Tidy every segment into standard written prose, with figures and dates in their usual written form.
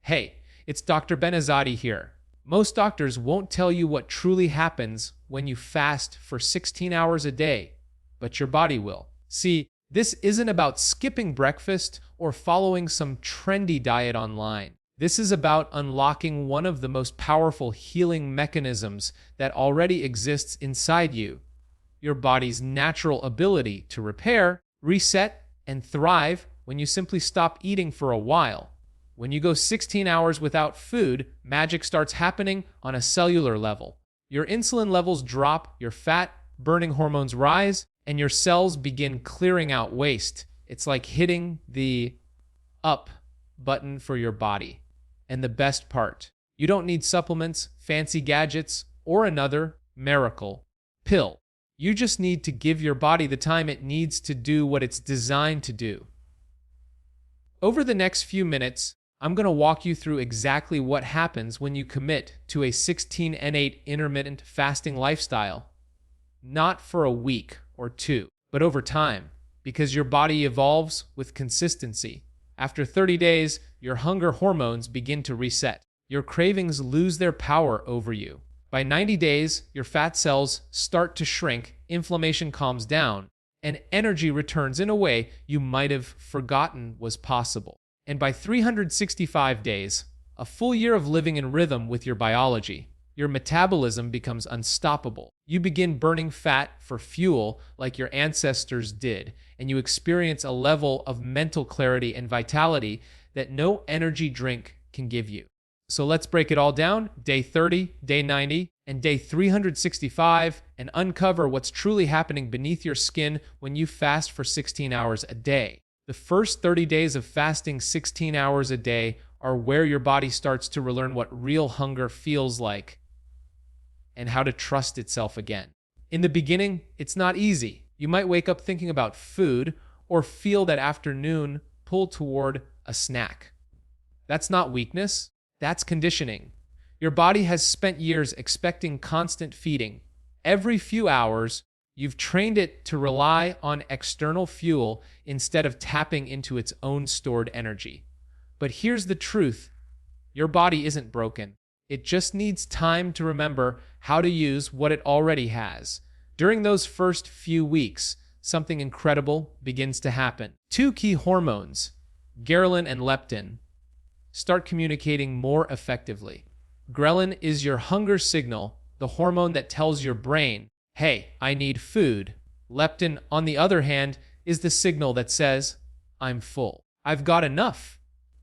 Hey, it's Dr. Azadi here. Most doctors won't tell you what truly happens when you fast for 16 hours a day, but your body will. See, this isn't about skipping breakfast or following some trendy diet online. This is about unlocking one of the most powerful healing mechanisms that already exists inside you: your body's natural ability to repair, reset, and thrive when you simply stop eating for a while. When you go 16 hours without food, magic starts happening on a cellular level. Your insulin levels drop, your fat-burning hormones rise, and your cells begin clearing out waste. It's like hitting the up button for your body. And the best part, you don't need supplements, fancy gadgets, or another miracle pill. You just need to give your body the time it needs to do what it's designed to do. Over the next few minutes, I'm going to walk you through exactly what happens when you commit to a 16-8 intermittent fasting lifestyle. Not for a week or two, but over time, because your body evolves with consistency. After 30 days, your hunger hormones begin to reset. Your cravings lose their power over you. By 90 days, your fat cells start to shrink, inflammation calms down, and energy returns in a way you might have forgotten was possible. And by 365 days, a full year of living in rhythm with your biology, your metabolism becomes unstoppable. You begin burning fat for fuel like your ancestors did, and you experience a level of mental clarity and vitality that no energy drink can give you. So let's break it all down: day 30, day 90, and day 365, and uncover what's truly happening beneath your skin when you fast for 16 hours a day. The first 30 days of fasting 16 hours a day are where your body starts to relearn what real hunger feels like and how to trust itself again. In the beginning, it's not easy. You might wake up thinking about food or feel that afternoon pull toward a snack. That's not weakness, that's conditioning. Your body has spent years expecting constant feeding. Every few hours, you've trained it to rely on external fuel instead of tapping into its own stored energy. But here's the truth: your body isn't broken. It just needs time to remember how to use what it already has. During those first few weeks, something incredible begins to happen. Two key hormones, ghrelin and leptin, start communicating more effectively. Ghrelin is your hunger signal, the hormone that tells your brain, "Hey, I need food." Leptin, on the other hand, is the signal that says, "I'm full. I've got enough."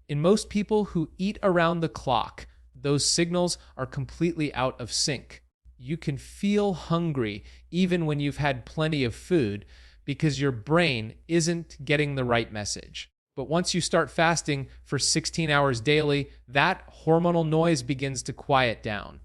In most people who eat around the clock, those signals are completely out of sync. You can feel hungry even when you've had plenty of food because your brain isn't getting the right message. But once you start fasting for 16 hours daily, that hormonal noise begins to quiet down.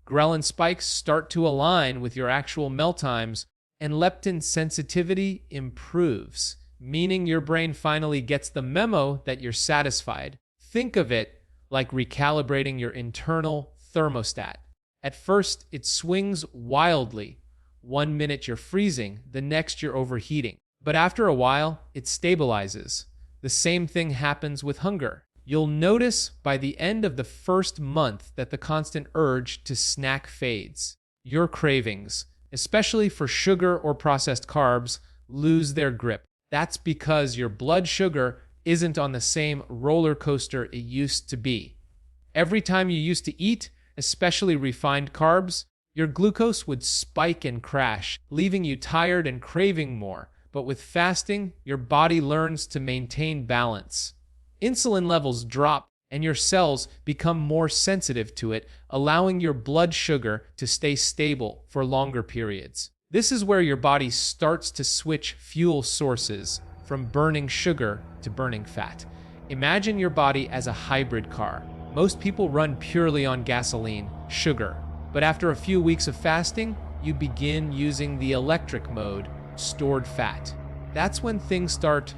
Ghrelin spikes start to align with your actual meal times, and leptin sensitivity improves, meaning your brain finally gets the memo that you're satisfied. Think of it like recalibrating your internal thermostat. At first, it swings wildly. 1 minute you're freezing, the next you're overheating. But after a while, it stabilizes. The same thing happens with hunger. You'll notice by the end of the first month that the constant urge to snack fades. Your cravings, especially for sugar or processed carbs, lose their grip. That's because your blood sugar isn't on the same roller coaster it used to be. Every time you used to eat, especially refined carbs, your glucose would spike and crash, leaving you tired and craving more. But with fasting, your body learns to maintain balance. Insulin levels drop, and your cells become more sensitive to it, allowing your blood sugar to stay stable for longer periods. This is where your body starts to switch fuel sources from burning sugar to burning fat. Imagine your body as a hybrid car. Most people run purely on gasoline, sugar, but after a few weeks of fasting, you begin using the electric mode, stored fat. That's when things start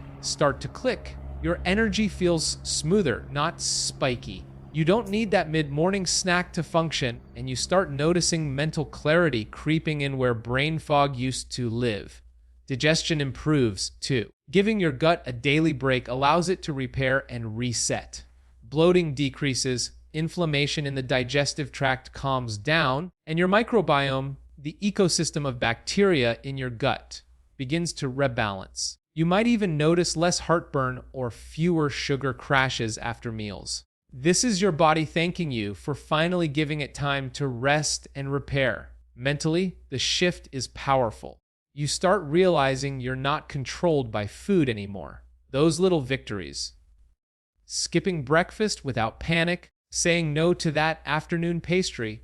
to click. Your energy feels smoother, not spiky. You don't need that mid-morning snack to function, and you start noticing mental clarity creeping in where brain fog used to live. Digestion improves, too. Giving your gut a daily break allows it to repair and reset. bloating decreases, inflammation in the digestive tract calms down, and your microbiome, the ecosystem of bacteria in your gut, begins to rebalance. You might even notice less heartburn or fewer sugar crashes after meals. This is your body thanking you for finally giving it time to rest and repair. Mentally, the shift is powerful. You start realizing you're not controlled by food anymore. Those little victories. Skipping breakfast without panic, saying no to that afternoon pastry,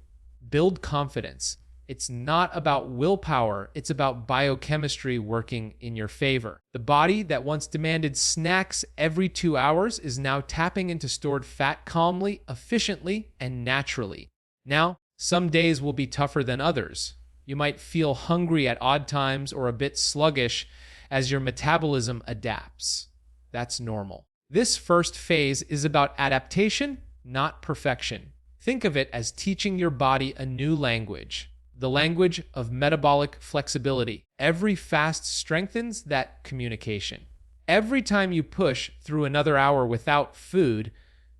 build confidence. It's not about willpower, it's about biochemistry working in your favor. The body that once demanded snacks every 2 hours is now tapping into stored fat calmly, efficiently, and naturally. Now, some days will be tougher than others. You might feel hungry at odd times or a bit sluggish as your metabolism adapts. That's normal. This first phase is about adaptation, not perfection. Think of it as teaching your body a new language. The language of metabolic flexibility. Every fast strengthens that communication. Every time you push through another hour without food,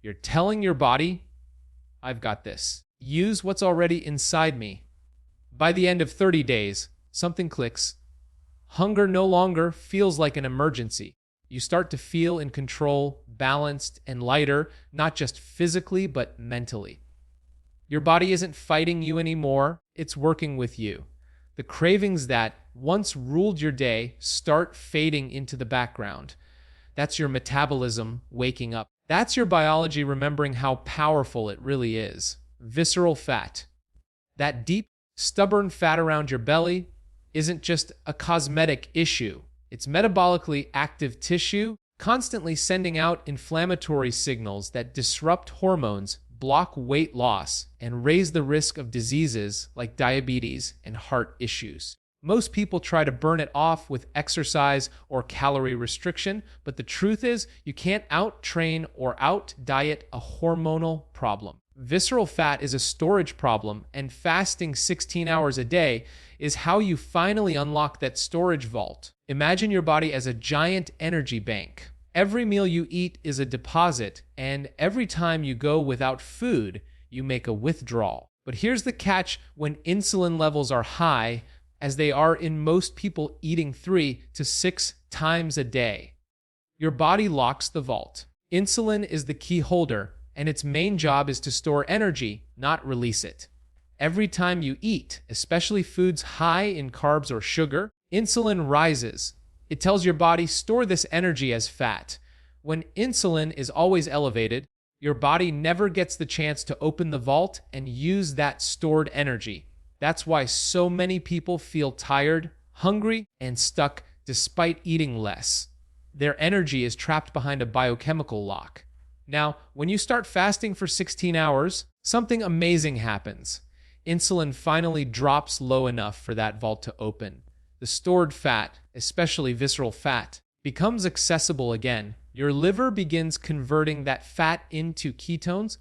you're telling your body, I've got this. Use what's already inside me. By the end of 30 days, something clicks. Hunger no longer feels like an emergency. You start to feel in control, balanced, and lighter, not just physically, but mentally. Your body isn't fighting you anymore, it's working with you. The cravings that once ruled your day start fading into the background. That's your metabolism waking up. That's your biology remembering how powerful it really is. Visceral fat. That deep, stubborn fat around your belly isn't just a cosmetic issue. It's metabolically active tissue, constantly sending out inflammatory signals that disrupt hormones, block weight loss, and raise the risk of diseases like diabetes and heart issues. Most people try to burn it off with exercise or calorie restriction, but the truth is you can't out-train or out-diet a hormonal problem. Visceral fat is a storage problem, and fasting 16 hours a day is how you finally unlock that storage vault. Imagine your body as a giant energy bank. Every meal you eat is a deposit, and every time you go without food, you make a withdrawal. But here's the catch: when insulin levels are high, as they are in most people eating 3 to 6 times a day, your body locks the vault. Insulin is the key holder, and its main job is to store energy, not release it. Every time you eat, especially foods high in carbs or sugar, insulin rises. It tells your body, store this energy as fat. When insulin is always elevated, your body never gets the chance to open the vault and use that stored energy. That's why so many people feel tired, hungry, and stuck despite eating less. Their energy is trapped behind a biochemical lock. Now, when you start fasting for 16 hours, something amazing happens. Insulin finally drops low enough for that vault to open. The stored fat, especially visceral fat, becomes accessible again. Your liver begins converting that fat into ketones,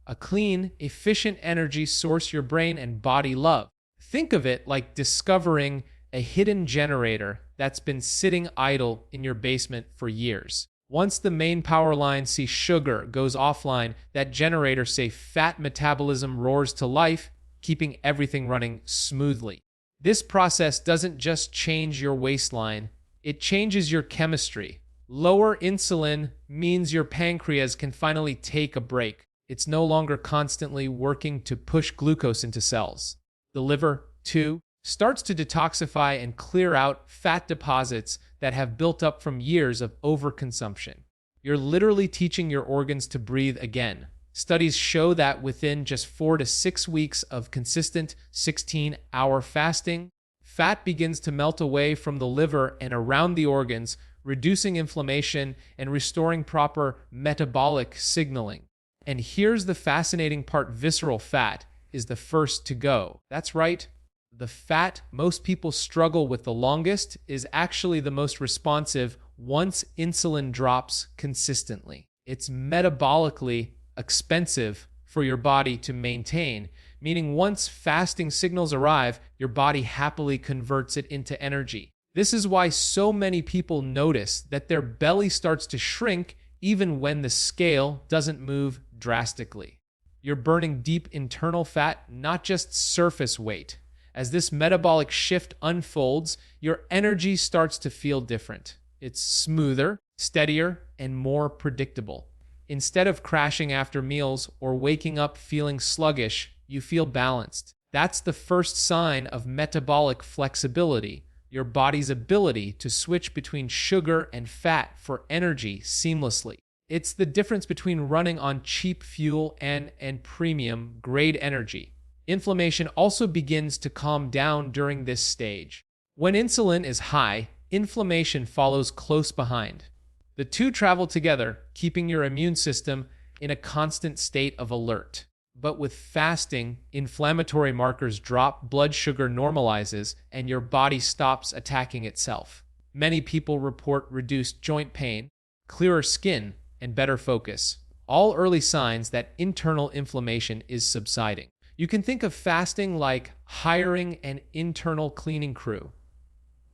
a clean, efficient energy source your brain and body love. Think of it like discovering a hidden generator that's been sitting idle in your basement for years. Once the main power line sees sugar goes offline, that generator, say fat metabolism, roars to life, keeping everything running smoothly. This process doesn't just change your waistline, it changes your chemistry. Lower insulin means your pancreas can finally take a break. It's no longer constantly working to push glucose into cells. The liver, too, starts to detoxify and clear out fat deposits that have built up from years of overconsumption. You're literally teaching your organs to breathe again. Studies show that within just 4 to 6 weeks of consistent 16-hour fasting, fat begins to melt away from the liver and around the organs, reducing inflammation and restoring proper metabolic signaling. And here's the fascinating part: visceral fat is the first to go. That's right. The fat most people struggle with the longest is actually the most responsive once insulin drops consistently. It's metabolically expensive for your body to maintain, meaning once fasting signals arrive, your body happily converts it into energy. This is why so many people notice that their belly starts to shrink even when the scale doesn't move drastically. You're burning deep internal fat, not just surface weight. As this metabolic shift unfolds, your energy starts to feel different. It's smoother, steadier, and more predictable. Instead of crashing after meals or waking up feeling sluggish, you feel balanced. That's the first sign of metabolic flexibility, your body's ability to switch between sugar and fat for energy seamlessly. It's the difference between running on cheap fuel and premium grade energy. Inflammation also begins to calm down during this stage. When insulin is high, inflammation follows close behind. The two travel together, keeping your immune system in a constant state of alert. But with fasting, inflammatory markers drop, blood sugar normalizes, and your body stops attacking itself. Many people report reduced joint pain, clearer skin, and better focus, all early signs that internal inflammation is subsiding. You can think of fasting like hiring an internal cleaning crew.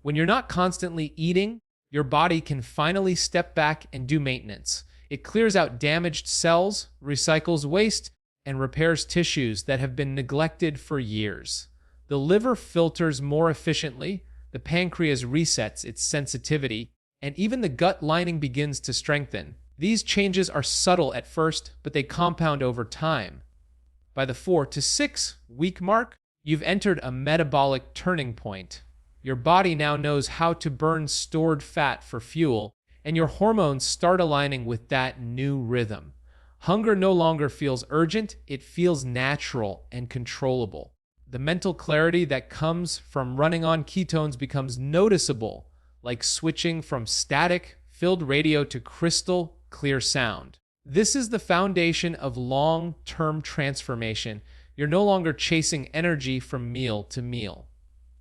When you're not constantly eating, your body can finally step back and do maintenance. It clears out damaged cells, recycles waste, and repairs tissues that have been neglected for years. The liver filters more efficiently, the pancreas resets its sensitivity, and even the gut lining begins to strengthen. These changes are subtle at first, but they compound over time. By the 4 to 6 week mark, you've entered a metabolic turning point. Your body now knows how to burn stored fat for fuel, and your hormones start aligning with that new rhythm. Hunger no longer feels urgent, it feels natural and controllable. The mental clarity that comes from running on ketones becomes noticeable, like switching from static-filled radio to crystal-clear sound. This is the foundation of long-term transformation. You're no longer chasing energy from meal to meal.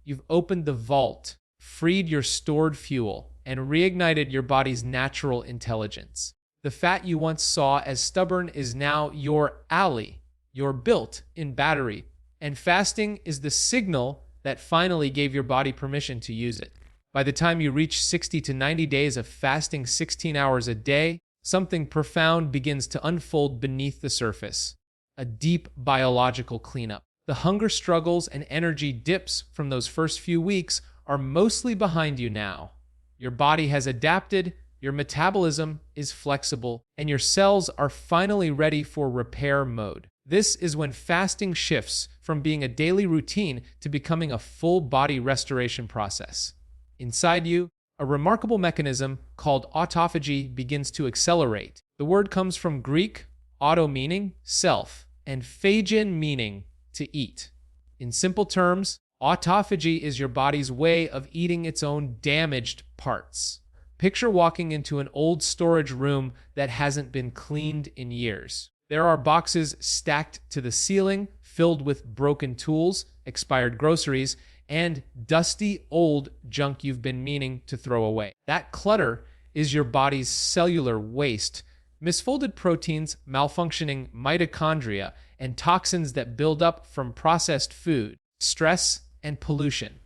You've opened the vault, freed your stored fuel, and reignited your body's natural intelligence. The fat you once saw as stubborn is now your ally, your built-in battery, and fasting is the signal that finally gave your body permission to use it. By the time you reach 60 to 90 days of fasting 16 hours a day, something profound begins to unfold beneath the surface. A deep biological cleanup. The hunger struggles and energy dips from those first few weeks are mostly behind you now. Your body has adapted, your metabolism is flexible, and your cells are finally ready for repair mode. This is when fasting shifts from being a daily routine to becoming a full body restoration process. Inside you, a remarkable mechanism called autophagy begins to accelerate. The word comes from Greek, auto meaning self, and phagein meaning to eat. In simple terms, autophagy is your body's way of eating its own damaged parts. Picture walking into an old storage room that hasn't been cleaned in years. There are boxes stacked to the ceiling, filled with broken tools, expired groceries, and dusty old junk you've been meaning to throw away. That clutter is your body's cellular waste, misfolded proteins, malfunctioning mitochondria, and toxins that build up from processed food, stress, and pollution.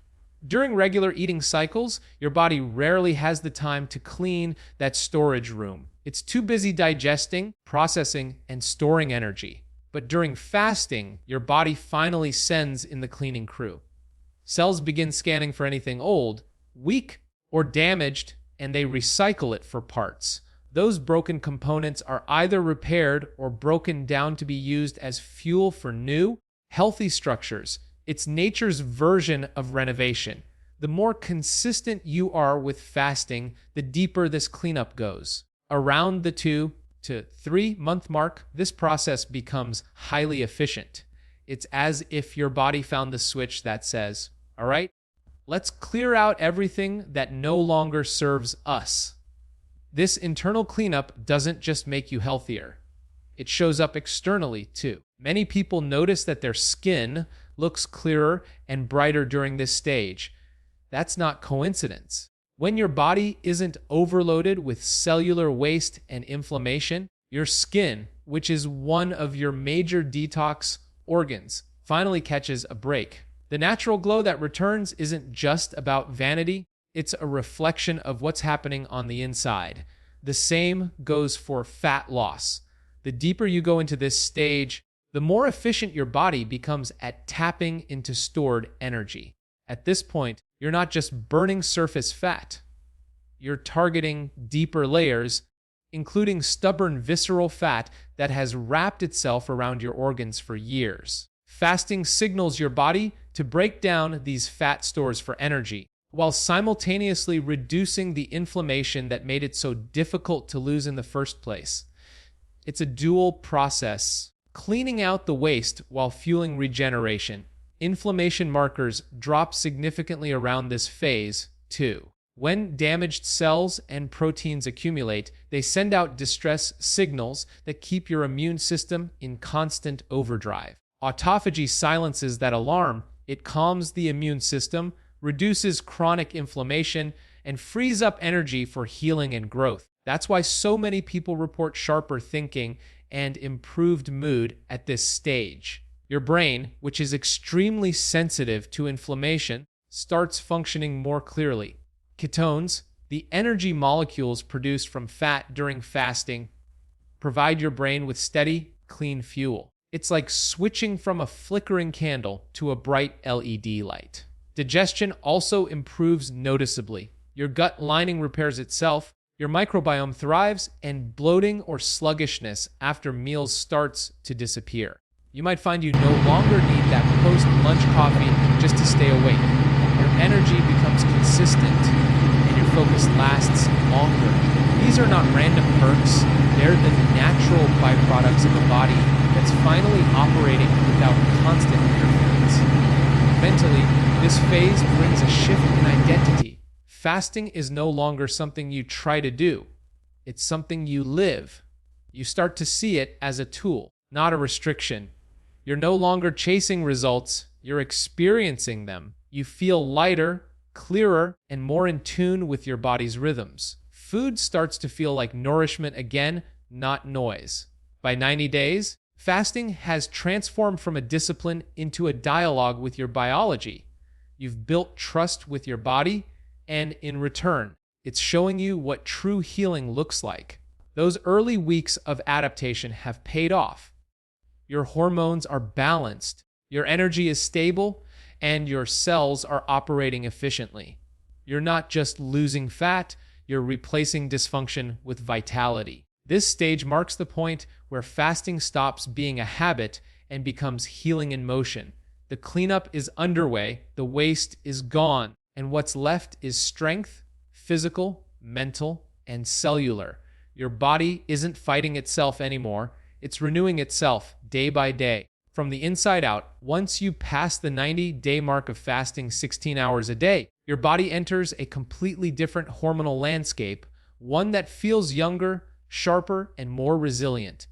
During regular eating cycles, your body rarely has the time to clean that storage room. It's too busy digesting, processing, and storing energy. But during fasting, your body finally sends in the cleaning crew. Cells begin scanning for anything old, weak, or damaged, and they recycle it for parts. Those broken components are either repaired or broken down to be used as fuel for new, healthy structures. It's nature's version of renovation. The more consistent you are with fasting, the deeper this cleanup goes. Around the 2 to 3 month mark, this process becomes highly efficient. It's as if your body found the switch that says, all right, let's clear out everything that no longer serves us. This internal cleanup doesn't just make you healthier. It shows up externally too. Many people notice that their skin looks clearer and brighter during this stage. That's not coincidence. When your body isn't overloaded with cellular waste and inflammation, your skin, which is one of your major detox organs, finally catches a break. The natural glow that returns isn't just about vanity, it's a reflection of what's happening on the inside. The same goes for fat loss. The deeper you go into this stage, the more efficient your body becomes at tapping into stored energy. At this point, you're not just burning surface fat. You're targeting deeper layers, including stubborn visceral fat that has wrapped itself around your organs for years. Fasting signals your body to break down these fat stores for energy, while simultaneously reducing the inflammation that made it so difficult to lose in the first place. It's a dual process, cleaning out the waste while fueling regeneration. Inflammation markers drop significantly around this phase, too. When damaged cells and proteins accumulate, they send out distress signals that keep your immune system in constant overdrive. Autophagy silences that alarm. It calms the immune system, reduces chronic inflammation, and frees up energy for healing and growth. That's why so many people report sharper thinking and improved mood at this stage. Your brain, which is extremely sensitive to inflammation, starts functioning more clearly. Ketones, the energy molecules produced from fat during fasting, provide your brain with steady, clean fuel. It's like switching from a flickering candle to a bright LED light. Digestion also improves noticeably. Your gut lining repairs itself, your microbiome thrives, and bloating or sluggishness after meals starts to disappear. You might find you no longer need that post-lunch coffee just to stay awake. Your energy becomes consistent, and your focus lasts longer. These are not random perks. They're the natural byproducts of a body that's finally operating without constant interference. Mentally, this phase brings a shift in identity. Fasting is no longer something you try to do. It's something you live. You start to see it as a tool, not a restriction. You're no longer chasing results, you're experiencing them. You feel lighter, clearer, and more in tune with your body's rhythms. Food starts to feel like nourishment again, not noise. By 90 days, fasting has transformed from a discipline into a dialogue with your biology. You've built trust with your body, and in return, it's showing you what true healing looks like. Those early weeks of adaptation have paid off. Your hormones are balanced, your energy is stable, and your cells are operating efficiently. You're not just losing fat, you're replacing dysfunction with vitality. This stage marks the point where fasting stops being a habit and becomes healing in motion. The cleanup is underway, the waste is gone, and what's left is strength, physical, mental, and cellular. Your body isn't fighting itself anymore, it's renewing itself day by day. From the inside out, once you pass the 90-day mark of fasting 16 hours a day, your body enters a completely different hormonal landscape, one that feels younger, sharper, and more resilient.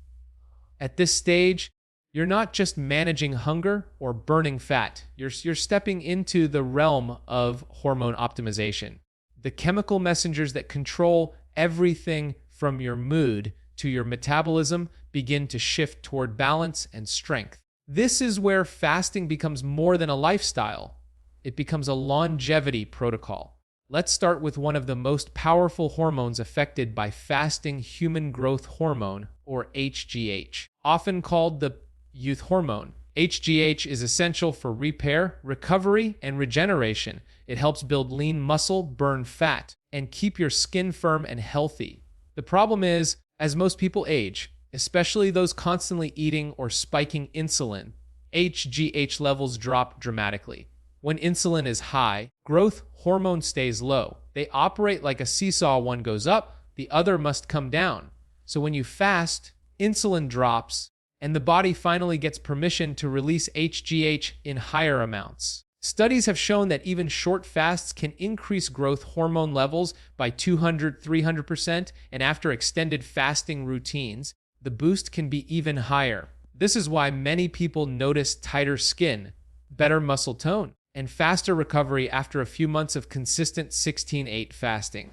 At this stage, you're not just managing hunger or burning fat. You're stepping into the realm of hormone optimization. The chemical messengers that control everything from your mood to your metabolism begin to shift toward balance and strength. This is where fasting becomes more than a lifestyle. It becomes a longevity protocol. Let's start with one of the most powerful hormones affected by fasting, human growth hormone, or HGH. Often called the youth hormone, HGH is essential for repair, recovery, and regeneration. It helps build lean muscle, burn fat, and keep your skin firm and healthy. The problem is, as most people age, especially those constantly eating or spiking insulin, HGH levels drop dramatically. When insulin is high, growth hormone stays low. They operate like a seesaw. One goes up, the other must come down. So when you fast, insulin drops, and the body finally gets permission to release HGH in higher amounts. Studies have shown that even short fasts can increase growth hormone levels by 200–300%, and after extended fasting routines, the boost can be even higher. This is why many people notice tighter skin, better muscle tone, and faster recovery after a few months of consistent 16/8 fasting.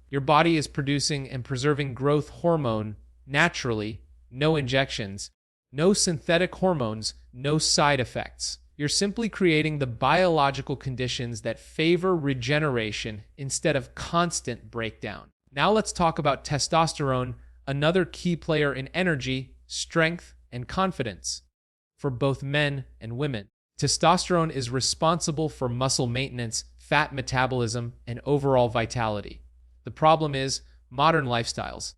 Your body is producing and preserving growth hormone naturally, no injections, no synthetic hormones, no side effects. You're simply creating the biological conditions that favor regeneration instead of constant breakdown. Now let's talk about testosterone, another key player in energy, strength, and confidence for both men and women. Testosterone is responsible for muscle maintenance, fat metabolism, and overall vitality. The problem is modern lifestyles.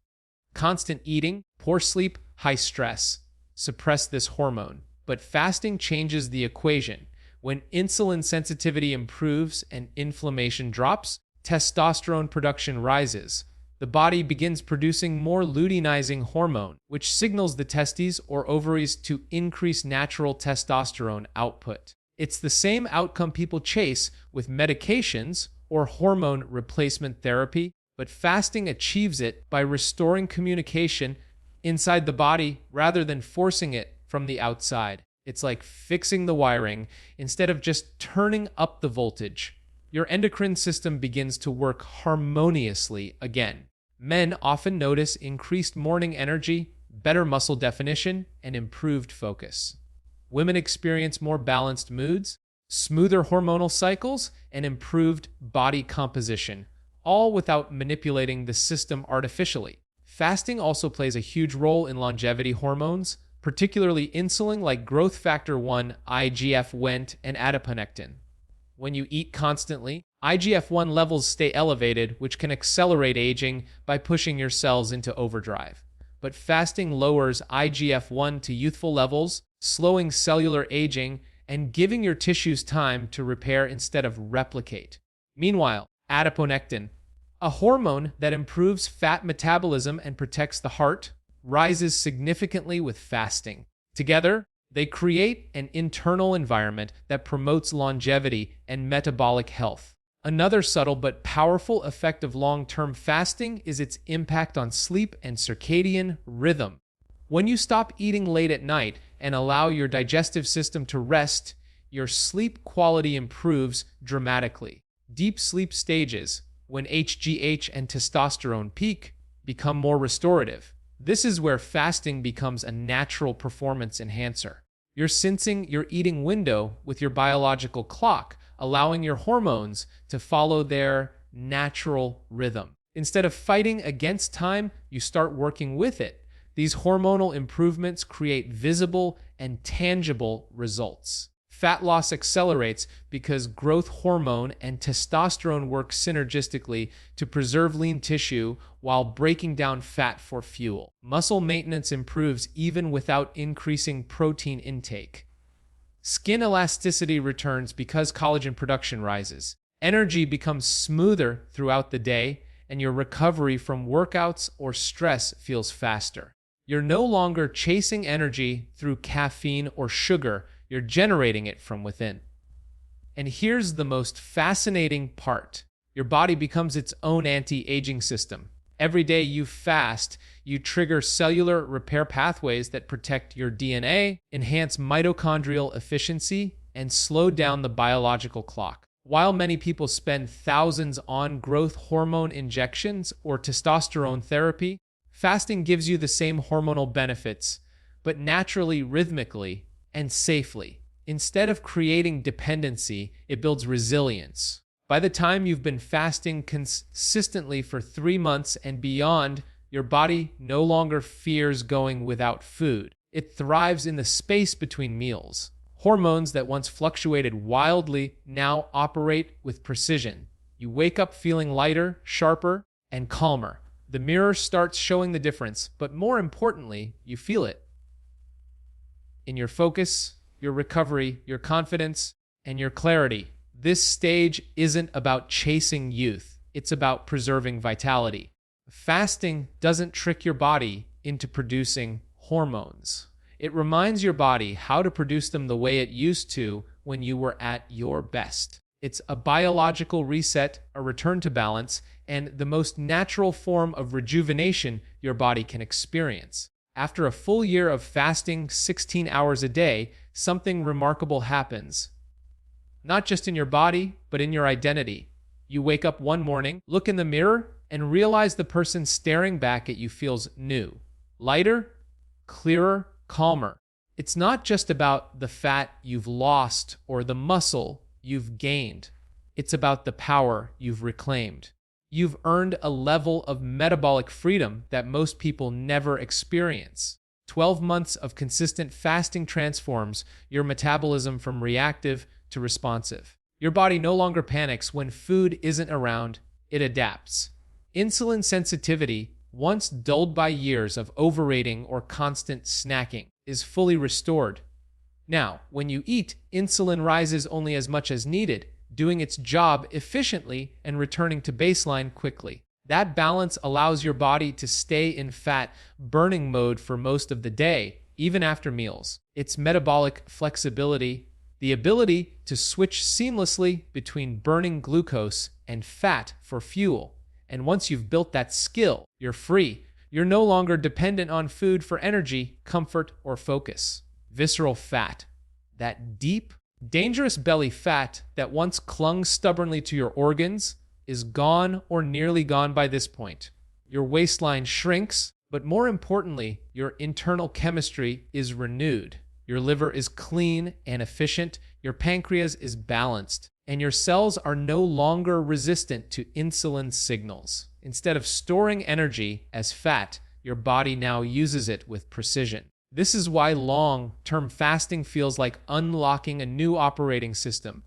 Constant eating, poor sleep, high stress suppress this hormone. But fasting changes the equation. When insulin sensitivity improves and inflammation drops, testosterone production rises. The body begins producing more luteinizing hormone, which signals the testes or ovaries to increase natural testosterone output. It's the same outcome people chase with medications or hormone replacement therapy, but fasting achieves it by restoring communication inside the body rather than forcing it from the outside. It's like fixing the wiring instead of just turning up the voltage. Your endocrine system begins to work harmoniously again. Men often notice increased morning energy, better muscle definition, and improved focus. Women experience more balanced moods, smoother hormonal cycles, and improved body composition, all without manipulating the system artificially. Fasting also plays a huge role in longevity hormones, particularly insulin like growth factor 1, IGF-1, and adiponectin. When you eat constantly, IGF-1 levels stay elevated, which can accelerate aging by pushing your cells into overdrive. But fasting lowers IGF-1 to youthful levels, slowing cellular aging and giving your tissues time to repair instead of replicate. Meanwhile, adiponectin, a hormone that improves fat metabolism and protects the heart, rises significantly with fasting. Together, they create an internal environment that promotes longevity and metabolic health. Another subtle but powerful effect of long-term fasting is its impact on sleep and circadian rhythm. When you stop eating late at night and allow your digestive system to rest, your sleep quality improves dramatically. Deep sleep stages, when HGH and testosterone peak, become more restorative. This is where fasting becomes a natural performance enhancer. You're syncing your eating window with your biological clock, allowing your hormones to follow their natural rhythm. Instead of fighting against time, you start working with it. These hormonal improvements create visible and tangible results. Fat loss accelerates because growth hormone and testosterone work synergistically to preserve lean tissue while breaking down fat for fuel. Muscle maintenance improves even without increasing protein intake. Skin elasticity returns because collagen production rises. Energy becomes smoother throughout the day, and your recovery from workouts or stress feels faster. You're no longer chasing energy through caffeine or sugar. You're generating it from within. And here's the most fascinating part. Your body becomes its own anti-aging system. Every day you fast, you trigger cellular repair pathways that protect your DNA, enhance mitochondrial efficiency, and slow down the biological clock. While many people spend thousands on growth hormone injections or testosterone therapy, fasting gives you the same hormonal benefits, but naturally, rhythmically, and safely. Instead of creating dependency, it builds resilience. By the time you've been fasting consistently for 3 months and beyond, your body no longer fears going without food. It thrives in the space between meals. Hormones that once fluctuated wildly now operate with precision. You wake up feeling lighter, sharper, and calmer. The mirror starts showing the difference, but more importantly, you feel it. In your focus, your recovery, your confidence, and your clarity. This stage isn't about chasing youth. It's about preserving vitality. Fasting doesn't trick your body into producing hormones. It reminds your body how to produce them the way it used to when you were at your best. It's a biological reset, a return to balance, and the most natural form of rejuvenation your body can experience. After a full year of fasting 16 hours a day, something remarkable happens. Not just in your body, but in your identity. You wake up one morning, look in the mirror, and realize the person staring back at you feels new. Lighter, clearer, calmer. It's not just about the fat you've lost or the muscle you've gained. It's about the power you've reclaimed. You've earned a level of metabolic freedom that most people never experience. 12 months of consistent fasting transforms your metabolism from reactive to responsive. Your body no longer panics when food isn't around, it adapts. Insulin sensitivity, once dulled by years of overeating or constant snacking, is fully restored. Now, when you eat, insulin rises only as much as needed, doing its job efficiently and returning to baseline quickly. That balance allows your body to stay in fat burning mode for most of the day, even after meals. It's metabolic flexibility, the ability to switch seamlessly between burning glucose and fat for fuel. And once you've built that skill, you're free. You're no longer dependent on food for energy, comfort, or focus. Visceral fat, that deep, dangerous belly fat that once clung stubbornly to your organs, is gone or nearly gone by this point. Your waistline shrinks, but more importantly, your internal chemistry is renewed. Your liver is clean and efficient, your pancreas is balanced, and your cells are no longer resistant to insulin signals. Instead of storing energy as fat, your body now uses it with precision. This is why long-term fasting feels like unlocking a new operating system,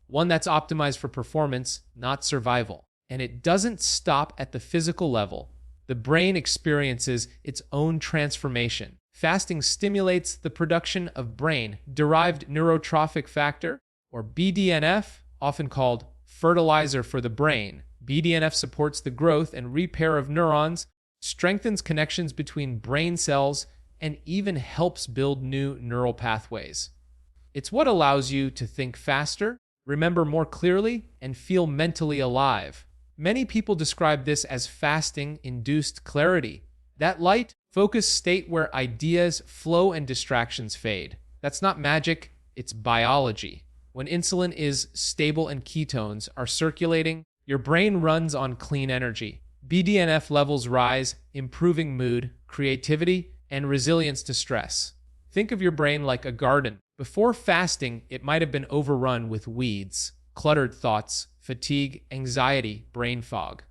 one that's optimized for performance, not survival. And it doesn't stop at the physical level. The brain experiences its own transformation. Fasting stimulates the production of brain-derived neurotrophic factor, or BDNF, often called fertilizer for the brain. BDNF supports the growth and repair of neurons, strengthens connections between brain cells, and even helps build new neural pathways. It's what allows you to think faster, remember more clearly, and feel mentally alive. Many people describe this as fasting-induced clarity, that light, focused state where ideas flow and distractions fade. That's not magic, it's biology. When insulin is stable and ketones are circulating, your brain runs on clean energy. BDNF levels rise, improving mood, creativity, and resilience to stress. Think of your brain like a garden. Before fasting, it might have been overrun with weeds, cluttered thoughts, fatigue, anxiety, brain fog.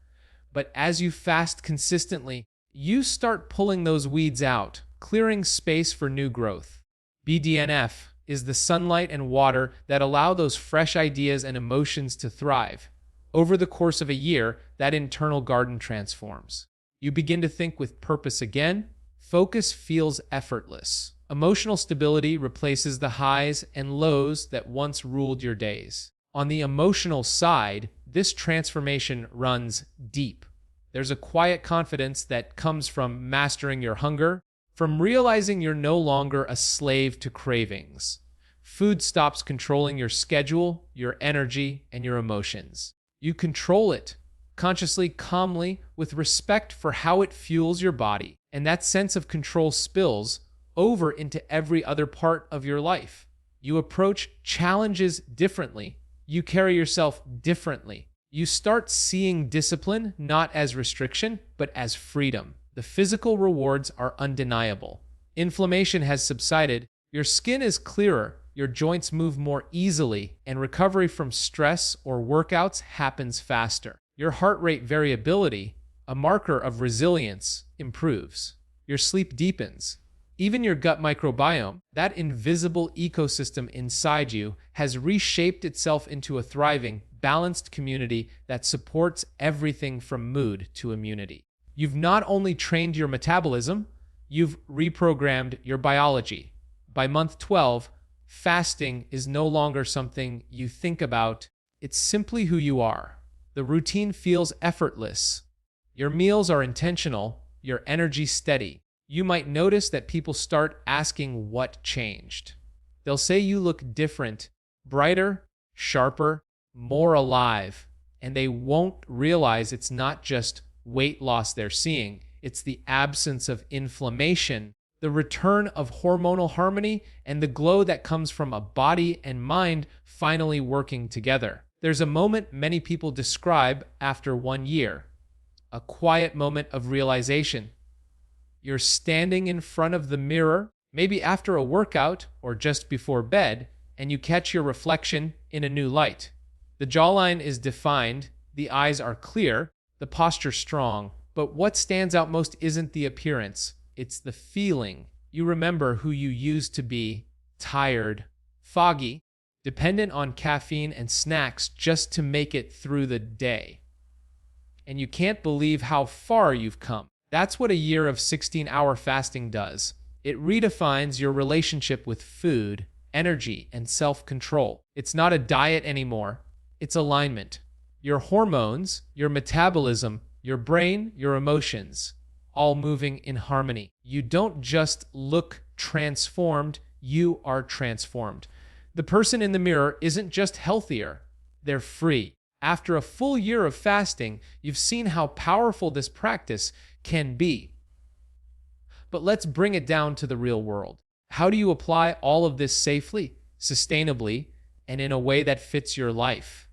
But as you fast consistently, you start pulling those weeds out, clearing space for new growth. BDNF is the sunlight and water that allow those fresh ideas and emotions to thrive. Over the course of a year, that internal garden transforms. You begin to think with purpose again. Focus feels effortless. Emotional stability replaces the highs and lows that once ruled your days. On the emotional side, this transformation runs deep. There's a quiet confidence that comes from mastering your hunger, from realizing you're no longer a slave to cravings. Food stops controlling your schedule, your energy, and your emotions. You control it, consciously, calmly, with respect for how it fuels your body. And that sense of control spills over into every other part of your life. You approach challenges differently. You carry yourself differently. You start seeing discipline not as restriction, but as freedom. The physical rewards are undeniable. Inflammation has subsided, your skin is clearer, your joints move more easily, and recovery from stress or workouts happens faster. Your heart rate variability, a marker of resilience, improves. Your sleep deepens. Even your gut microbiome, that invisible ecosystem inside you, has reshaped itself into a thriving, balanced community that supports everything from mood to immunity. You've not only trained your metabolism, you've reprogrammed your biology. By month 12, fasting is no longer something you think about, it's simply who you are. The routine feels effortless. Your meals are intentional, your energy steady. You might notice that people start asking what changed. They'll say you look different, brighter, sharper, more alive, and they won't realize it's not just weight loss they're seeing, it's the absence of inflammation, the return of hormonal harmony, and the glow that comes from a body and mind finally working together. There's a moment many people describe after 1 year, a quiet moment of realization. You're standing in front of the mirror, maybe after a workout or just before bed, and you catch your reflection in a new light. The jawline is defined, the eyes are clear, the posture strong. But what stands out most isn't the appearance, it's the feeling. You remember who you used to be, tired, foggy, dependent on caffeine and snacks just to make it through the day. And you can't believe how far you've come. That's what a year of 16-hour fasting does. It redefines your relationship with food, energy, and self-control. It's not a diet anymore. It's alignment. Your hormones, your metabolism, your brain, your emotions, all moving in harmony. You don't just look transformed, you are transformed. The person in the mirror isn't just healthier, they're free. After a full year of fasting, you've seen how powerful this practice can be. But let's bring it down to the real world. How do you apply all of this safely, sustainably, and in a way that fits your life?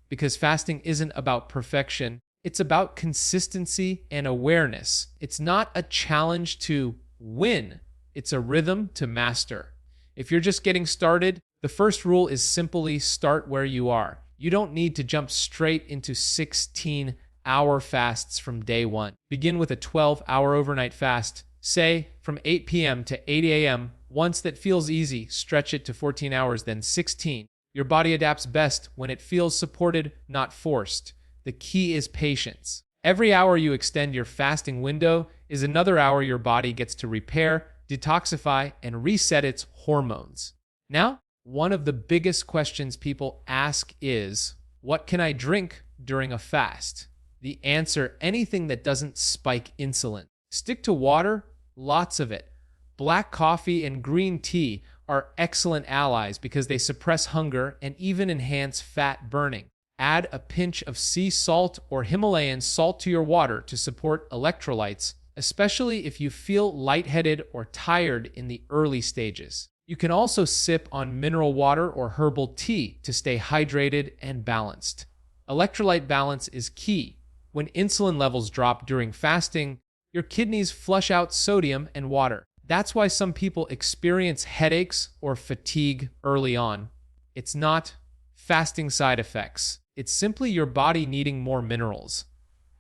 Because fasting isn't about perfection, it's about consistency and awareness. It's not a challenge to win, it's a rhythm to master. If you're just getting started, the first rule is simply start where you are. You don't need to jump straight into 16-hour fasts from day one. Begin with a 12-hour overnight fast, say from 8 p.m. to 8 a.m. Once that feels easy, stretch it to 14 hours, then 16. Your body adapts best when it feels supported, not forced. The key is patience. Every hour you extend your fasting window is another hour your body gets to repair, detoxify, and reset its hormones. Now, one of the biggest questions people ask is, what can I drink during a fast? The answer, anything that doesn't spike insulin. Stick to water, lots of it. Black coffee and green tea are excellent allies because they suppress hunger and even enhance fat burning. Add a pinch of sea salt or Himalayan salt to your water to support electrolytes, especially if you feel lightheaded or tired in the early stages. You can also sip on mineral water or herbal tea to stay hydrated and balanced. Electrolyte balance is key. When insulin levels drop during fasting, your kidneys flush out sodium and water. That's why some people experience headaches or fatigue early on. It's not fasting side effects. It's simply your body needing more minerals.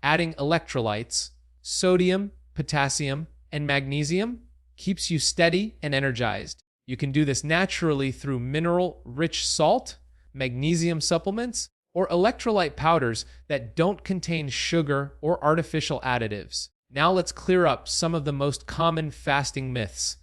Adding electrolytes, sodium, potassium, and magnesium keeps you steady and energized. You can do this naturally through mineral-rich salt, magnesium supplements, or electrolyte powders that don't contain sugar or artificial additives. Now let's clear up some of the most common fasting myths,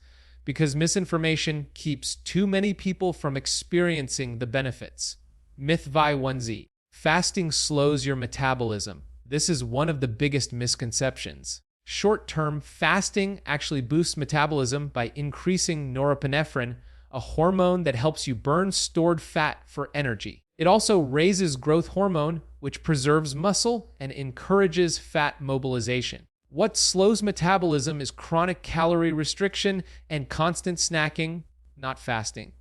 because misinformation keeps too many people from experiencing the benefits. Myth Y1Z. Fasting slows your metabolism. This is one of the biggest misconceptions. Short-term fasting actually boosts metabolism by increasing norepinephrine, a hormone that helps you burn stored fat for energy. It also raises growth hormone, which preserves muscle and encourages fat mobilization. What slows metabolism is chronic calorie restriction and constant snacking, not fasting.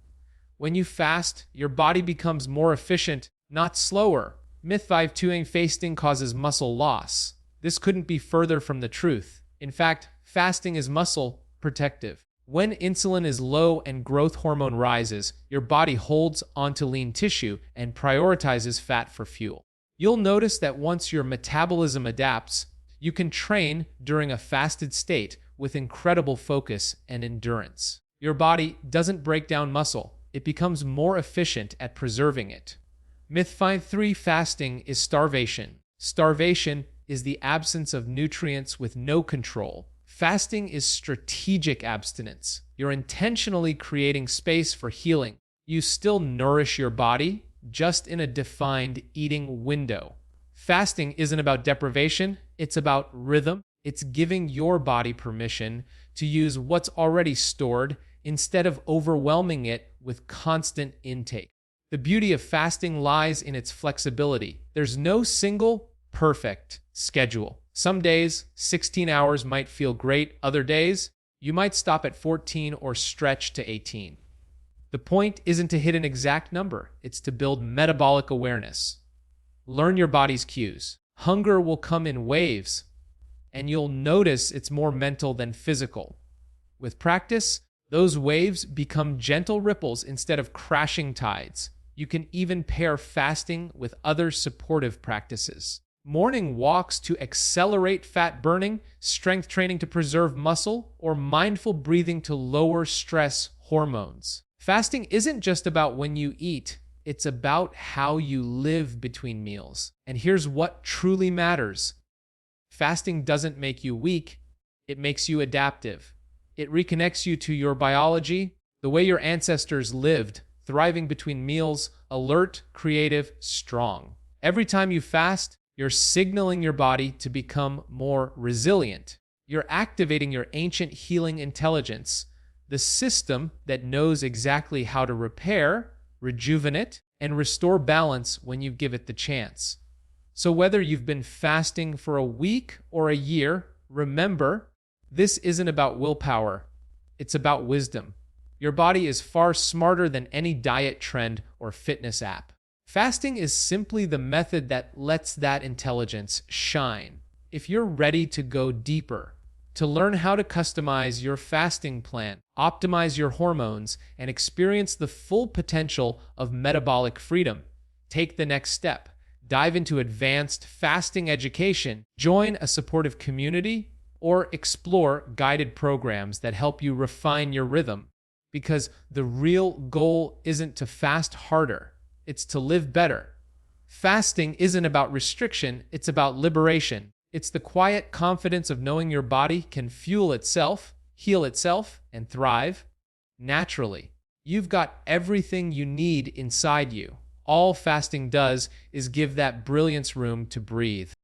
When you fast, your body becomes more efficient, not slower. Myth 5-2 fasting causes muscle loss. This couldn't be further from the truth. In fact, fasting is muscle protective. When insulin is low and growth hormone rises, your body holds onto lean tissue and prioritizes fat for fuel. You'll notice that once your metabolism adapts, you can train during a fasted state with incredible focus and endurance. Your body doesn't break down muscle, it becomes more efficient at preserving it. Myth 5-3 fasting is starvation. Starvation is the absence of nutrients with no control. Fasting is strategic abstinence. You're intentionally creating space for healing. You still nourish your body, just in a defined eating window. Fasting isn't about deprivation, it's about rhythm. It's giving your body permission to use what's already stored instead of overwhelming it with constant intake. The beauty of fasting lies in its flexibility. There's no single perfect schedule. Some days, 16 hours might feel great. Other days, you might stop at 14 or stretch to 18. The point isn't to hit an exact number. It's to build metabolic awareness. Learn your body's cues. Hunger will come in waves, and you'll notice it's more mental than physical. With practice, those waves become gentle ripples instead of crashing tides. You can even pair fasting with other supportive practices. Morning walks to accelerate fat burning, strength training to preserve muscle, or mindful breathing to lower stress hormones. Fasting isn't just about when you eat, it's about how you live between meals. And here's what truly matters. Fasting doesn't make you weak, it makes you adaptive. It reconnects you to your biology, the way your ancestors lived, thriving between meals, alert, creative, strong. Every time you fast, you're signaling your body to become more resilient. You're activating your ancient healing intelligence, the system that knows exactly how to repair, rejuvenate, and restore balance when you give it the chance. So whether you've been fasting for a week or a year, remember, this isn't about willpower, it's about wisdom. Your body is far smarter than any diet trend or fitness app. Fasting is simply the method that lets that intelligence shine. If you're ready to go deeper, to learn how to customize your fasting plan, optimize your hormones, and experience the full potential of metabolic freedom, take the next step. Dive into advanced fasting education, join a supportive community, or explore guided programs that help you refine your rhythm. Because the real goal isn't to fast harder, it's to live better. Fasting isn't about restriction, it's about liberation. It's the quiet confidence of knowing your body can fuel itself, heal itself, and thrive naturally. You've got everything you need inside you. All fasting does is give that brilliance room to breathe.